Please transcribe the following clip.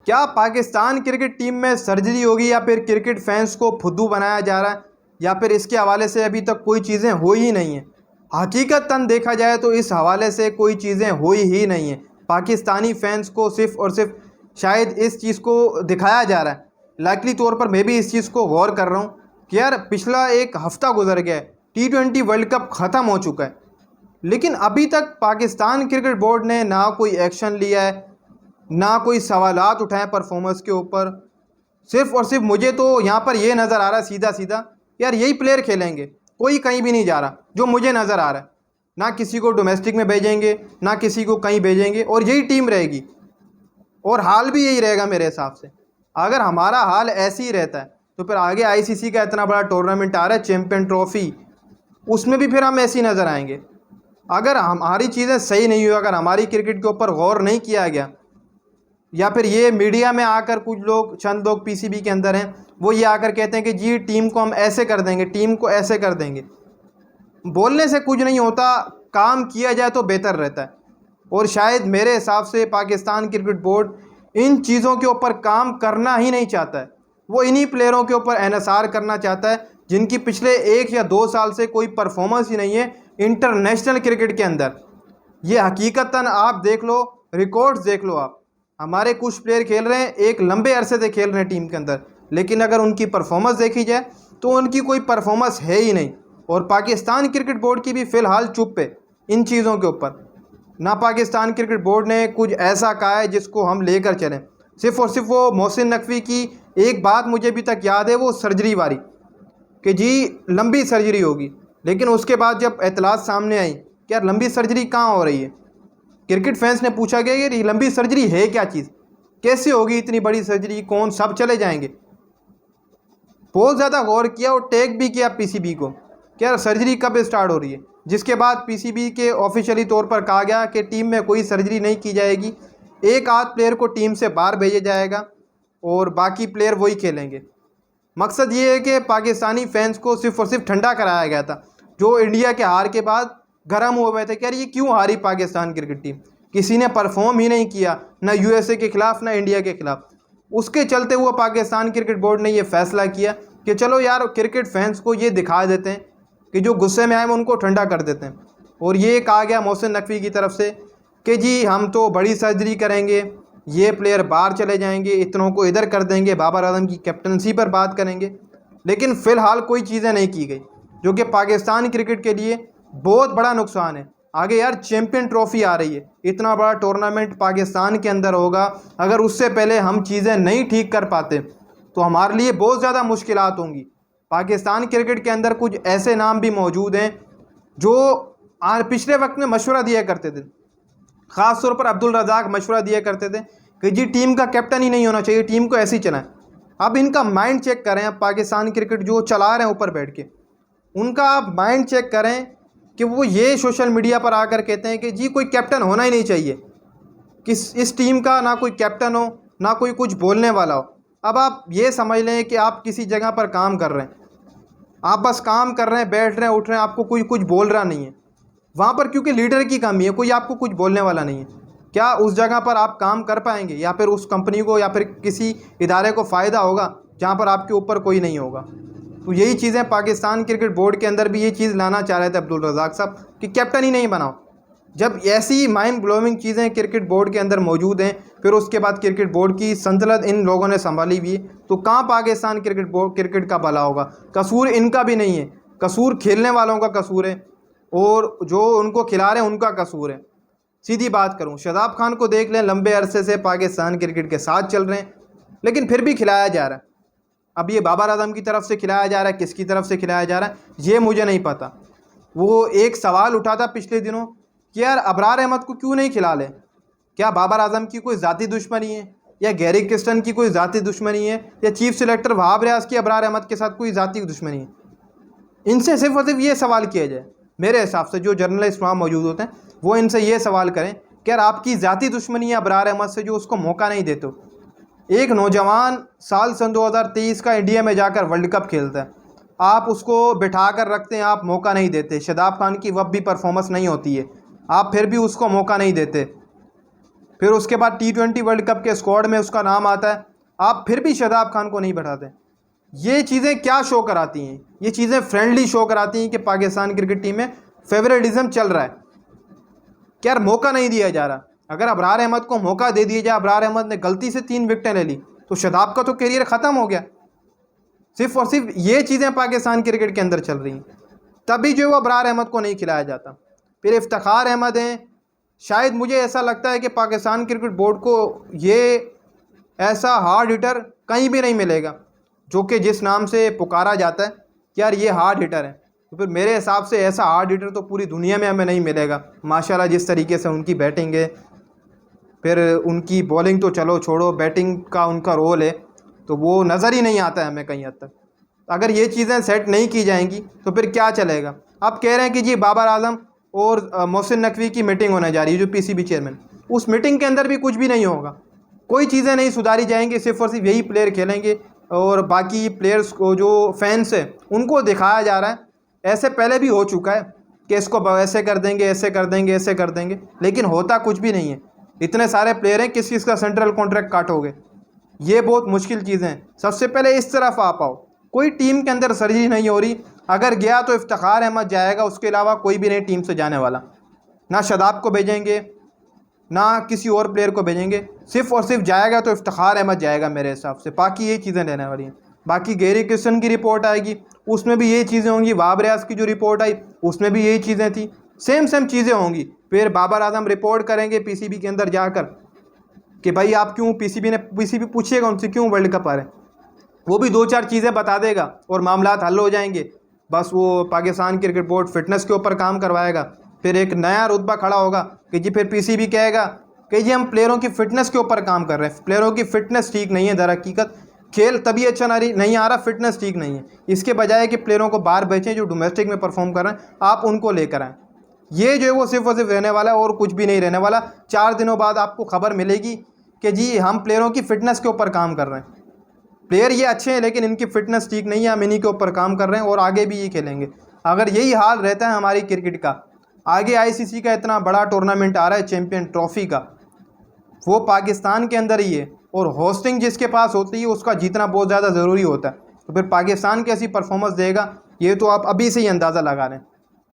क्या Pakistan cricket team में surgery होगी या फिर क्रिकेट फैंस को फुद्दू बनाया जा रहा है, या फिर इसके हवाले से अभी तक कोई चीज़ें हो ही नहीं हैं। हकीकतन देखा जाए तो इस हवाले से कोई चीज़ें हुई ही नहीं हैं। पाकिस्तानी फैंस को सिर्फ़ और सिर्फ शायद इस चीज़ को दिखाया जा रहा है। लाइकली तौर पर मैं भी इस चीज़ को गौर कर रहा हूँ कि यार पिछला एक हफ़्ता गुजर गया है, T20 वर्ल्ड कप ख़त्म हो चुका है, लेकिन अभी तक पाकिस्तान क्रिकेट बोर्ड ने ना कोई एक्शन लिया है, ना कोई सवालात उठाए परफॉर्मेंस के ऊपर। सिर्फ़ और सिर्फ मुझे तो यहाँ पर ये नज़र आ रहा है सीधा सीधा, यार यही प्लेयर खेलेंगे, कोई कहीं भी नहीं जा रहा जो मुझे नज़र आ रहा है। ना किसी को डोमेस्टिक में भेजेंगे, ना किसी को कहीं भेजेंगे, और यही टीम रहेगी और हाल भी यही रहेगा मेरे हिसाब से। अगर हमारा हाल ऐसे ही रहता है तो फिर आगे ICC का इतना बड़ा टूर्नामेंट आ रहा है, चैम्पियन ट्रॉफी, उसमें भी फिर हम ऐसे ही नज़र आएंगे। अगर हमारी चीज़ें सही नहीं हुई, अगर हमारी क्रिकेट के ऊपर गौर नहीं किया गया, या फिर ये मीडिया में आकर कुछ लोग, चंद लोग PCB के अंदर हैं, वो ये आकर कहते हैं कि जी टीम को हम ऐसे कर देंगे, टीम को ऐसे कर देंगे। बोलने से कुछ नहीं होता, काम किया जाए तो बेहतर रहता है। और शायद मेरे हिसाब से पाकिस्तान क्रिकेट बोर्ड इन चीज़ों के ऊपर काम करना ही नहीं चाहता है। वो इन्हीं प्लेयरों के ऊपर एहसार करना चाहता है जिनकी पिछले 1 या 2 साल से कोई परफॉर्मेंस ही नहीं है इंटरनेशनल क्रिकेट के अंदर। ये हकीकतन आप देख लो, रिकॉर्ड्स देख लो आप। हमारे कुछ प्लेयर खेल रहे हैं, एक लंबे अरसे से खेल रहे हैं टीम के अंदर, लेकिन अगर उनकी परफॉर्मेंस देखी जाए तो उनकी कोई परफॉर्मेंस है ही नहीं। और पाकिस्तान क्रिकेट बोर्ड की भी फ़िलहाल चुप है इन चीज़ों के ऊपर। ना पाकिस्तान क्रिकेट बोर्ड ने कुछ ऐसा कहा है जिसको हम लेकर चलें। सिर्फ़ और सिर्फ वो मोहसिन नकवी की एक बात मुझे अभी तक याद है, वो सर्जरी वाली, कि जी लंबी सर्जरी होगी। लेकिन उसके बाद जब एतलात सामने आई कि यार लंबी सर्जरी कहाँ हो रही है, क्रिकेट फैंस ने पूछा गया कि लंबी सर्जरी है क्या चीज़, कैसे होगी इतनी बड़ी सर्जरी, कौन, सब चले जाएंगे। बहुत ज़्यादा गौर किया और टैग भी किया PCB को कि यार सर्जरी कब स्टार्ट हो रही है, जिसके बाद PCB के ऑफिशियली तौर पर कहा गया कि टीम में कोई सर्जरी नहीं की जाएगी, एक आध प्लेयर को टीम से बाहर भेजा जाएगा और बाकी प्लेयर वही खेलेंगे। मकसद ये है कि पाकिस्तानी फैंस को सिर्फ और सिर्फ ठंडा कराया गया था, जो इंडिया के हार के बाद गर्म हो गए थे कि यार ये क्यों हारी पाकिस्तान क्रिकेट टीम, किसी ने परफॉर्म ही नहीं किया, ना USA के ख़िलाफ़ ना इंडिया के ख़िलाफ़। उसके चलते हुए पाकिस्तान क्रिकेट बोर्ड ने ये फ़ैसला किया कि चलो यार क्रिकेट फैंस को ये दिखा देते हैं कि जो गुस्से में आए हैं उनको ठंडा कर देते हैं। और ये कहा गया मोहसिन नकवी की तरफ से कि जी हम तो बड़ी सर्जरी करेंगे, ये प्लेयर बाहर चले जाएंगे, इतनों को इधर कर देंगे, बाबर आजम की कैप्टनसी पर बात करेंगे। लेकिन फ़िलहाल कोई चीज़ें नहीं की गई, जो कि पाकिस्तान क्रिकेट के लिए बहुत बड़ा नुकसान है। आगे यार चैम्पियन ट्रॉफी आ रही है, इतना बड़ा टूर्नामेंट पाकिस्तान के अंदर होगा, अगर उससे पहले हम चीज़ें नहीं ठीक कर पाते तो हमारे लिए बहुत ज़्यादा मुश्किलात होंगी। पाकिस्तान क्रिकेट के अंदर कुछ ऐसे नाम भी मौजूद हैं जो पिछले वक्त में मशवरा दिया करते थे, ख़ास तौर पर अब्दुल रज़ाक मशवरा दिया करते थे कि जी टीम का कैप्टन ही नहीं होना चाहिए, टीम को ऐसे ही चलाएं। अब इनका माइंड चेक करें, अब पाकिस्तान क्रिकेट जो चला रहे हैं ऊपर बैठ के, उनका आप माइंड चेक करें कि वो ये सोशल मीडिया पर आकर कहते हैं कि जी कोई कैप्टन होना ही नहीं चाहिए, कि इस टीम का ना कोई कैप्टन हो, ना कोई कुछ बोलने वाला हो। अब आप ये समझ लें कि आप किसी जगह पर काम कर रहे हैं, आप बस काम कर रहे हैं, बैठ रहे हैं, उठ रहे हैं, आपको कोई कुछ बोल रहा नहीं है वहाँ पर, क्योंकि लीडर की कमी है, कोई आपको कुछ बोलने वाला नहीं है। क्या उस जगह पर आप काम कर पाएंगे, या फिर उस कंपनी को या फिर किसी इदारे को फ़ायदा होगा जहाँ पर आपके ऊपर कोई नहीं होगा। तो यही चीज़ें पाकिस्तान क्रिकेट बोर्ड के अंदर भी ये चीज़ लाना चाह रहे थे अब्दुल रज़ाक साहब कि कैप्टन ही नहीं बनाओ। जब ऐसी माइंड ब्लोइंग चीज़ें क्रिकेट बोर्ड के अंदर मौजूद हैं, फिर उसके बाद क्रिकेट बोर्ड की संतुलन इन लोगों ने संभाली हुई, तो कहाँ पाकिस्तान क्रिकेट का भला होगा। कसूर इनका भी नहीं है, कसूर खेलने वालों का कसूर है और जो उनको खिला रहे हैं उनका कसूर है। सीधी बात करूं, शादाब खान को देख लें, लंबे अरसे से पाकिस्तान क्रिकेट के साथ चल रहे हैं, लेकिन फिर भी खिलाया जा रहा है। अब ये बाबर आजम की तरफ से खिलाया जा रहा है, किसकी तरफ से खिलाया जा रहा है ये मुझे नहीं पता। वो एक सवाल उठा था पिछले दिनों कि यार अबरार अहमद को क्यों नहीं खिला ले, क्या बाबर आजम की कोई ज़ाती दुश्मनी है, या गैरी क्रिस्टन की कोई ज़ाती दुश्मनी है, या चीफ सिलेक्टर वहाब रियाज की अबरार अहमद के साथ कोई ज़ाती दुश्मनी है। इनसे सिर्फ और सिर्फ ये सवाल किया जाए, मेरे हिसाब से जो जर्नलिस्ट वहाँ मौजूद होते हैं वो इनसे ये सवाल करें कि यार आपकी ज़ाती दुश्मनी है अबरार अहमद से जो उसको मौका नहीं देते। एक नौजवान साल सन 2023 का इंडिया में जाकर वर्ल्ड कप खेलता है, आप उसको बिठा कर रखते हैं, आप मौका नहीं देते। शादाब खान की वब भी परफॉर्मेंस नहीं होती है, आप फिर भी उसको मौका नहीं देते। फिर उसके बाद T20 वर्ल्ड कप के स्क्वाड में उसका नाम आता है, आप फिर भी शादाब खान को नहीं बैठाते। ये चीज़ें क्या शो कराती हैं? ये चीज़ें फ्रेंडली शो कराती हैं कि पाकिस्तान क्रिकेट टीम में फेवरेटिज्म चल रहा है। क्या यार मौका नहीं दिया जा रहा? अगर अबरार अहमद को मौका दे दिया जाए, अबरार अहमद ने गलती से 3 विकेटें ले ली, तो शादाब का तो करियर ख़त्म हो गया। सिर्फ और सिर्फ ये चीज़ें पाकिस्तान क्रिकेट के अंदर चल रही हैं, तभी जो है वो अबरार अहमद को नहीं खिलाया जाता। फिर इफ्तिखार अहमद हैं, शायद मुझे ऐसा लगता है कि पाकिस्तान क्रिकेट बोर्ड को ये ऐसा हार्ड हिटर कहीं भी नहीं मिलेगा जो कि जिस नाम से पुकारा जाता है कि यार ये हार्ड हिटर है। तो फिर मेरे हिसाब से ऐसा हार्ड हिटर तो पूरी दुनिया में हमें नहीं मिलेगा। माशाल्लाह जिस तरीके से उनकी बैटिंग है, फिर उनकी बॉलिंग तो चलो छोड़ो, बैटिंग का उनका रोल है तो वो नज़र ही नहीं आता है हमें कहीं हद तक। अगर ये चीज़ें सेट नहीं की जाएंगी तो फिर क्या चलेगा? आप कह रहे हैं कि जी बाबर आजम और मोहसिन नकवी की मीटिंग होने जा रही है, जो PCB चेयरमैन, उस मीटिंग के अंदर भी कुछ भी नहीं होगा, कोई चीज़ें नहीं सुधारी जाएंगी, सिर्फ और सिर्फ यही प्लेयर खेलेंगे और बाकी प्लेयर्स को जो फैंस है उनको दिखाया जा रहा है। ऐसे पहले भी हो चुका है कि इसको ऐसे कर देंगे, ऐसे कर देंगे, ऐसे कर देंगे, लेकिन होता कुछ भी नहीं है। इतने सारे प्लेयर हैं, किस किस का सेंट्रल कॉन्ट्रैक्ट काटोगे? ये बहुत मुश्किल चीज़ें हैं। सबसे पहले इस तरफ आ पाओ। कोई टीम के अंदर सर्जरी नहीं हो रही, अगर गया तो इफ्तिखार अहमद जाएगा, उसके अलावा कोई भी नहीं टीम से जाने वाला। ना शादाब को भेजेंगे, ना किसी और प्लेयर को भेजेंगे, सिर्फ और सिर्फ जाएगा तो इफ्तिखार अहमद जाएगा मेरे हिसाब से। बाकी ये चीज़ें रहने वाली हैं। बाकी गैरी किशन की रिपोर्ट आएगी, उसमें भी यही चीज़ें होंगी। बाबर रियाज की जो रिपोर्ट आई उसमें भी यही चीज़ें थी, सेम चीज़ें होंगी। फिर बाबर आजम रिपोर्ट करेंगे PCB के अंदर जाकर कि भाई आप क्यों, PCB पूछिएगा उनसे क्यों वर्ल्ड कप आ रहे हैं, वो भी 2-4 चीज़ें बता देगा और मामलात हल हो जाएंगे। बस वो पाकिस्तान क्रिकेट बोर्ड फिटनेस के ऊपर काम करवाएगा, फिर एक नया रुतबा खड़ा होगा कि जी फिर PCB कहेगा कि जी हम प्लेयरों की फ़िटनेस के ऊपर काम कर रहे हैं। प्लेयरों की फ़िटनेस ठीक नहीं है, दर हकीकत खेल तभी अच्छा नहीं आ रहा, फिटनेस ठीक नहीं है। इसके बजाय कि प्लेयरों को बाहर बेचें जो डोमेस्टिक में परफॉर्म कर रहे हैं, आप उनको लेकर आएँ। ये जो है वो सिर्फ और सिर्फ रहने वाला है और कुछ भी नहीं रहने वाला। 4 दिनों बाद आपको खबर मिलेगी कि जी हम प्लेयरों की फ़िटनेस के ऊपर काम कर रहे हैं, प्लेयर ये अच्छे हैं लेकिन इनकी फ़िटनेस ठीक नहीं है, हम इन्हीं के ऊपर काम कर रहे हैं और आगे भी ये खेलेंगे। अगर यही हाल रहता है हमारी क्रिकेट का, आगे ICC का इतना बड़ा टूर्नामेंट आ रहा है चैम्पियन ट्रॉफ़ी का, वो पाकिस्तान के अंदर ही है और होस्टिंग जिसके पास होती है उसका जीतना बहुत ज़्यादा ज़रूरी होता है। तो फिर पाकिस्तान कैसी परफॉर्मेंस देगा ये तो आप अभी से ही अंदाज़ा लगा लें।